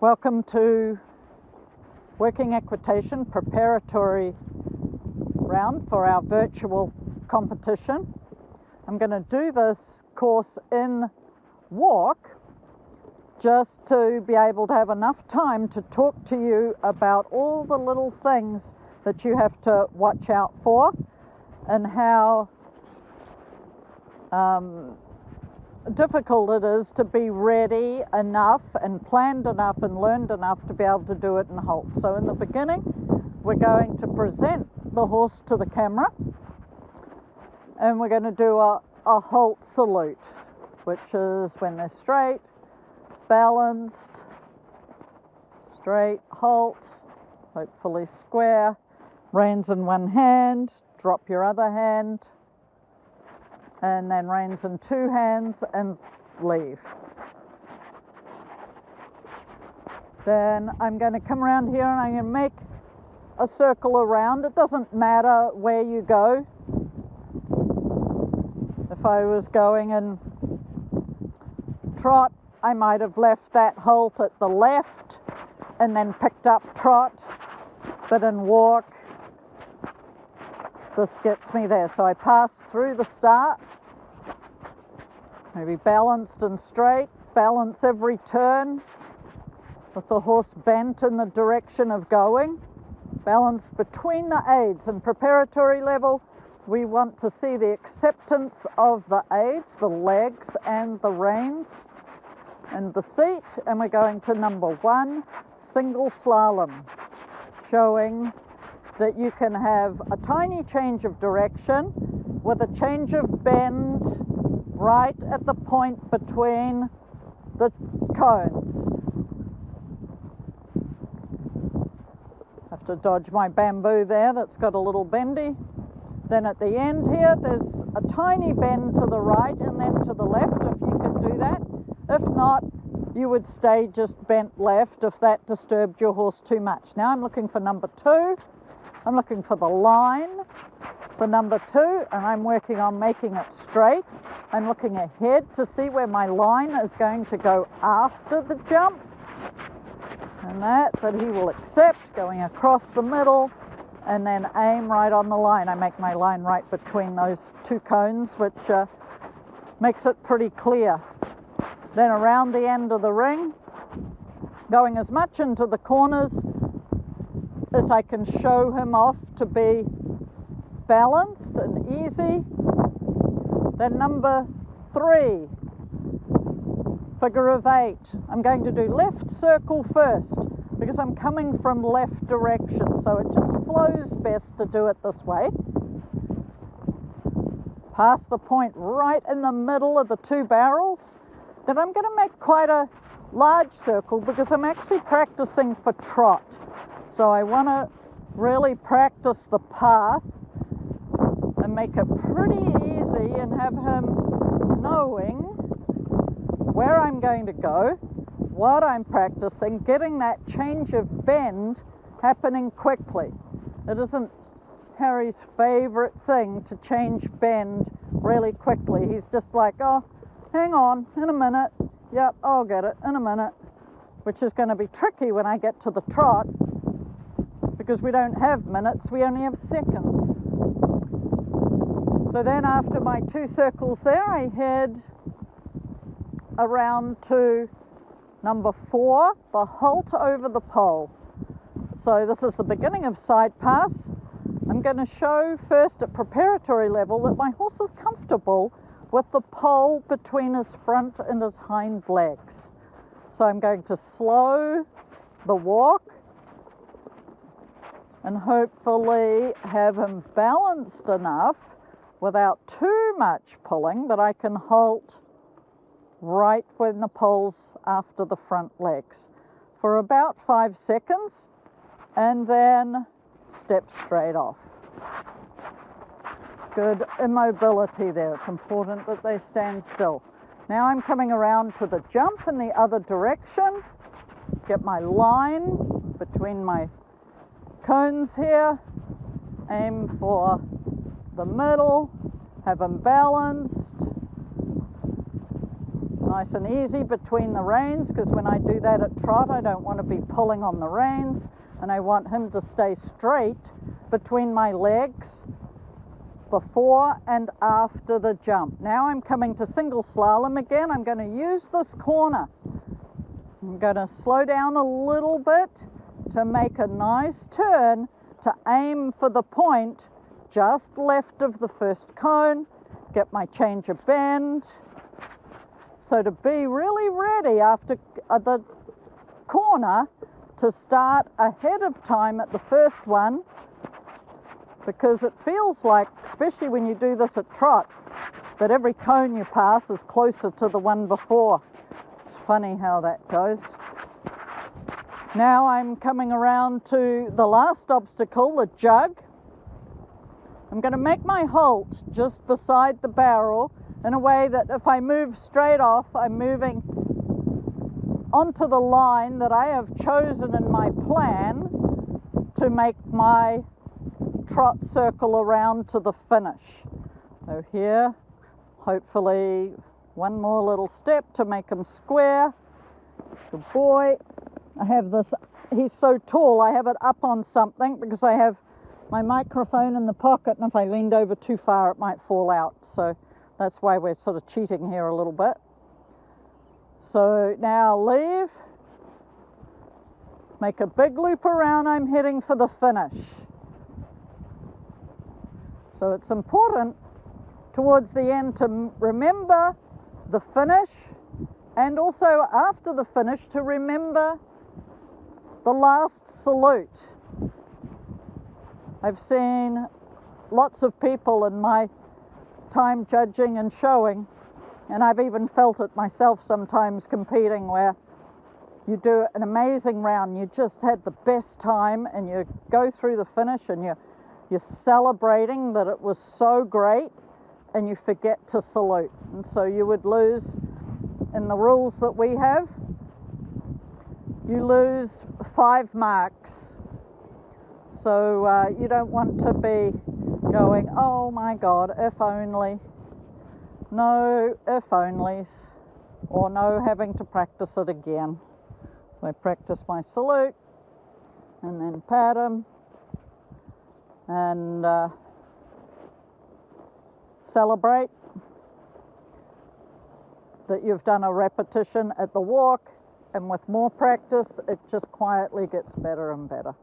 Welcome to Working Equitation Preparatory round for our virtual competition. I'm going to do this course in walk just to be able to have enough time to talk to you about all the little things that you have to watch out for and how difficult it is to be ready enough and planned enough and learned enough to be able to do it in halt. So in the beginning, we're going to present the horse to the camera and we're going to do a halt salute, which is when they're straight, balanced, straight, halt, hopefully square, reins in one hand, drop your other hand, and then reins in two hands and leave. Then I'm going to come around here and I'm going to make a circle around. It doesn't matter where you go. If I was going in trot, I might have left that halt at the left and then picked up trot, but in walk, this gets me there. So I pass through the start, maybe balanced and straight, balance every turn with the horse bent in the direction of going, balance between the aids. In preparatory level, we want to see the acceptance of the aids, the legs and the reins and the seat, and we're going to number 1, single slalom, showing that you can have a tiny change of direction with a change of bend right at the point between the cones. Have to dodge my bamboo there, that's got a little bendy. Then at the end here, there's a tiny bend to the right and then to the left, if you can do that. If not, you would stay just bent left if that disturbed your horse too much. Now I'm looking for number 2. I'm looking for the line for number 2, and I'm working on making it straight. I'm looking ahead to see where my line is going to go after the jump, and that he will accept, going across the middle, and then aim right on the line. I make my line right between those two cones, which makes it pretty clear. Then around the end of the ring, going as much into the corners as I can show him off to be balanced and easy. Then number 3, figure of 8. I'm going to do left circle first because I'm coming from left direction, so it just flows best to do it this way. Pass the point right in the middle of the two barrels. Then I'm going to make quite a large circle because I'm actually practicing for trot. So I want to really practice the path and make it pretty easy and have him knowing where I'm going to go, what I'm practicing, getting that change of bend happening quickly. It isn't Harry's favorite thing to change bend really quickly. He's just like, oh, hang on, in a minute. Yep, I'll get it in a minute, which is going to be tricky when I get to the trot, because we don't have minutes, we only have seconds. So then after my 2 circles there, I head around to number 4, the halt over the pole. So this is the beginning of side pass. I'm going to show first at preparatory level that my horse is comfortable with the pole between his front and his hind legs. So I'm going to slow the walk and hopefully have him balanced enough without too much pulling that I can halt right when the pole's after the front legs for about 5 seconds and then step straight off. Good immobility there. It's important that they stand still. Now I'm coming around to the jump in the other direction, get my line between my cones here, aim for the middle, have them balanced, nice and easy between the reins, because when I do that at Trot, I don't want to be pulling on the reins, and I want him to stay straight between my legs before and after the jump. Now I'm coming to single slalom again. I'm going to use this corner. I'm going to slow down a little bit to make a nice turn to aim for the point just left of the first cone, get my change of bend. So to be really ready after the corner to start ahead of time at the first one, because it feels like, especially when you do this at Trot, that every cone you pass is closer to the one before. It's funny how that goes. Now I'm coming around to the last obstacle, the jug. I'm going to make my halt just beside the barrel in a way that if I move straight off, I'm moving onto the line that I have chosen in my plan to make my Trot circle around to the finish. So here, hopefully one more little step to make him square. Good boy. I have this, he's so tall, I have it up on something because I have my microphone in the pocket, and if I leaned over too far it might fall out. So that's why we're sort of cheating here a little bit. So now leave, make a big loop around, I'm heading for the finish. So it's important towards the end to remember the finish, and also after the finish to remember the last salute. I've seen lots of people in my time judging and showing, and I've even felt it myself sometimes competing, where you do an amazing round, you just had the best time, and you go through the finish and you're celebrating that it was so great, and you forget to salute. And so you would lose, in the rules that we have, you lose 5 marks. So you don't want to be going, oh my God, if only. No if onlys, or no having to practice it again. So I practice my salute and then pat him and celebrate that you've done a repetition at the walk, and with more practice it just quietly gets better and better.